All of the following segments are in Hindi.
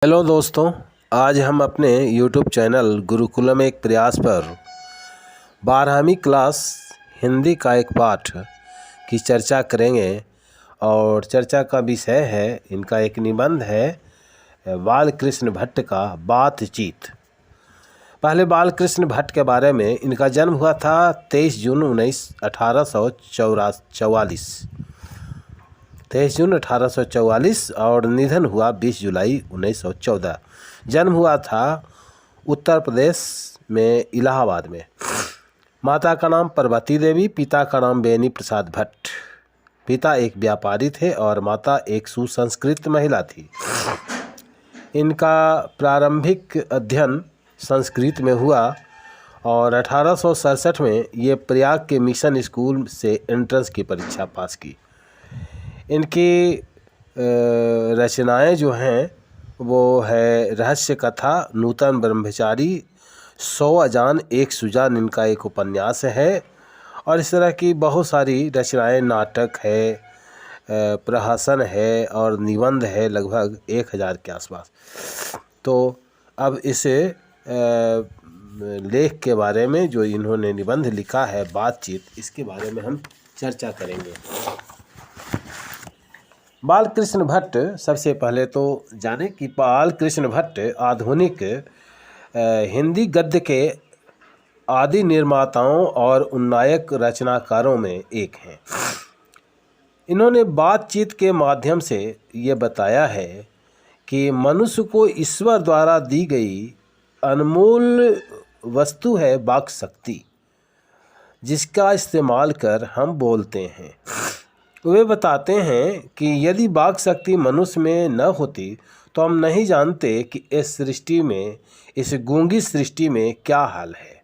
हेलो दोस्तों, आज हम अपने YouTube चैनल गुरुकुलम एक प्रयास पर 12वीं क्लास हिंदी का एक पाठ की चर्चा करेंगे और चर्चा का विषय है, इनका एक निबंध है बालकृष्ण भट्ट का बातचीत। पहले बालकृष्ण भट्ट के बारे में, इनका जन्म हुआ था 23 जून 1844 और निधन हुआ 20 जुलाई 1914। जन्म हुआ था उत्तर प्रदेश में इलाहाबाद में। माता का नाम पार्वती देवी, पिता का नाम बेनी प्रसाद भट्ट। पिता एक व्यापारी थे और माता एक सुसंस्कृत महिला थी। इनका प्रारंभिक अध्ययन संस्कृत में हुआ और 1867 में ये प्रयाग के मिशन स्कूल से एंट्रेंस की परीक्षा पास की। इनकी रचनाएं जो हैं वो है रहस्य कथा, नूतन ब्रह्मचारी, 100 अजान एक सुजान, इनका एक उपन्यास है। और इस तरह की बहुत सारी रचनाएं, नाटक है, प्रहसन है और निबंध है, लगभग 1000 के आसपास। तो अब इस लेख के बारे में, जो इन्होंने निबंध लिखा है बातचीत, इसके बारे में हम चर्चा करेंगे। बालकृष्ण भट्ट, सबसे पहले तो जाने कि बालकृष्ण भट्ट आधुनिक हिंदी गद्य के आदि निर्माताओं और उन्नायक रचनाकारों में एक हैं। इन्होंने बातचीत के माध्यम से ये बताया है कि मनुष्य को ईश्वर द्वारा दी गई अनमोल वस्तु है वाक शक्ति, जिसका इस्तेमाल कर हम बोलते हैं। वे बताते हैं कि यदि वाक शक्ति मनुष्य में न होती तो हम नहीं जानते कि इस सृष्टि में, इस गूंगी सृष्टि में क्या हाल है।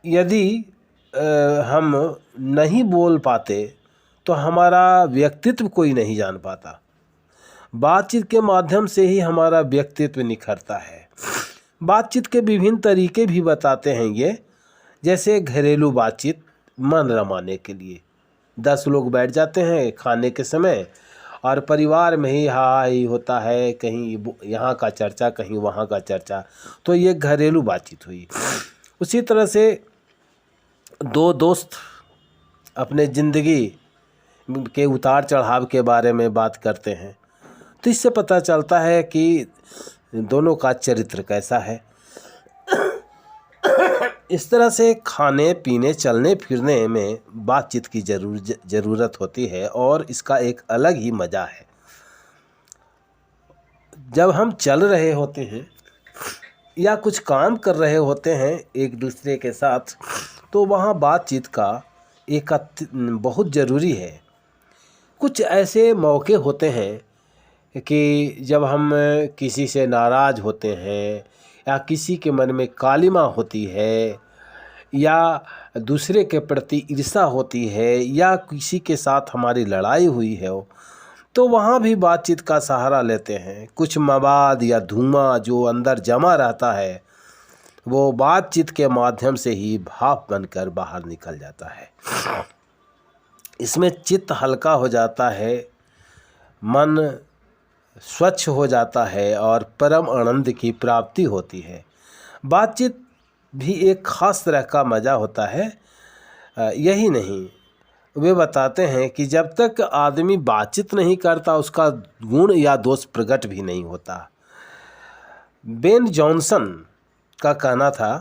यदि हम नहीं बोल पाते तो हमारा व्यक्तित्व कोई नहीं जान पाता। बातचीत के माध्यम से ही हमारा व्यक्तित्व निखरता है। बातचीत के विभिन्न तरीके भी बताते हैं ये, जैसे घरेलू बातचीत, मन रमाने के लिए 10 लोग बैठ जाते हैं खाने के समय और परिवार में ही हाई होता है, कहीं यहाँ का चर्चा, कहीं वहाँ का चर्चा, तो ये घरेलू बातचीत हुई। उसी तरह से दो दोस्त अपने ज़िंदगी के उतार चढ़ाव के बारे में बात करते हैं, तो इससे पता चलता है कि दोनों का चरित्र कैसा है। इस तरह से खाने पीने, चलने फिरने में बातचीत की ज़रूरत होती है और इसका एक अलग ही मज़ा है। जब हम चल रहे होते हैं या कुछ काम कर रहे होते हैं एक दूसरे के साथ, तो वहाँ बातचीत का एक बहुत ज़रूरी है। कुछ ऐसे मौके होते हैं कि जब हम किसी से नाराज़ होते हैं या किसी के मन में कालिमा होती है या दूसरे के प्रति ईर्ष्या होती है या किसी के साथ हमारी लड़ाई हुई है, तो वहाँ भी बातचीत का सहारा लेते हैं। कुछ मवाद या धुआं जो अंदर जमा रहता है, वो बातचीत के माध्यम से ही भाप बनकर बाहर निकल जाता है। इसमें चित्त हल्का हो जाता है, मन स्वच्छ हो जाता है और परम आनंद की प्राप्ति होती है। बातचीत भी एक खास तरह का मज़ा होता है। यही नहीं, वे बताते हैं कि जब तक आदमी बातचीत नहीं करता, उसका गुण या दोष प्रकट भी नहीं होता। बेन जॉनसन का कहना था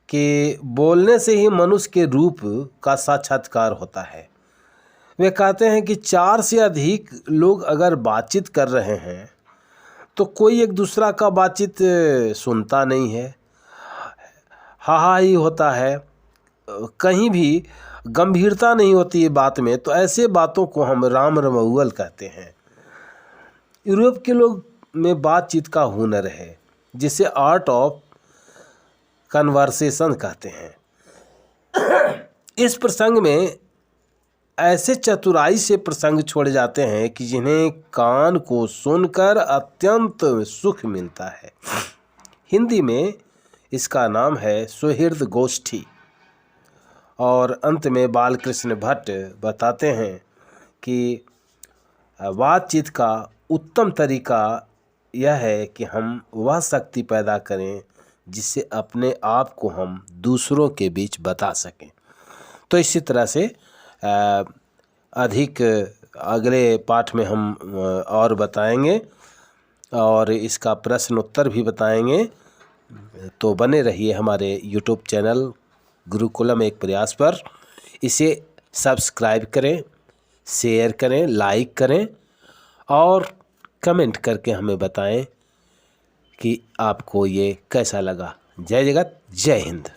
कि बोलने से ही मनुष्य के रूप का साक्षात्कार होता है। वे कहते हैं कि 4 से अधिक लोग अगर बातचीत कर रहे हैं तो कोई एक दूसरा का बातचीत सुनता नहीं है, हा ही होता है, कहीं भी गंभीरता नहीं होती है बात में। तो ऐसे बातों को हम राम रमौअल कहते हैं। यूरोप के लोग में बातचीत का हुनर है, जिसे आर्ट ऑफ कन्वर्सेशन कहते हैं। इस प्रसंग में ऐसे चतुराई से प्रसंग छोड़े जाते हैं कि जिन्हें कान को सुनकर अत्यंत सुख मिलता है। हिंदी में इसका नाम है सुहृद गोष्ठी। और अंत में बालकृष्ण भट्ट बताते हैं कि बातचीत का उत्तम तरीका यह है कि हम वह शक्ति पैदा करें जिससे अपने आप को हम दूसरों के बीच बता सकें। तो इसी तरह से अधिक अगले पाठ में हम और बताएंगे और इसका प्रश्न उत्तर भी बताएंगे। तो बने रहिए हमारे YouTube चैनल गुरुकुलम एक प्रयास पर। इसे सब्सक्राइब करें, शेयर करें, लाइक करें और कमेंट करके हमें बताएं कि आपको ये कैसा लगा। जय जगत, जय हिंद।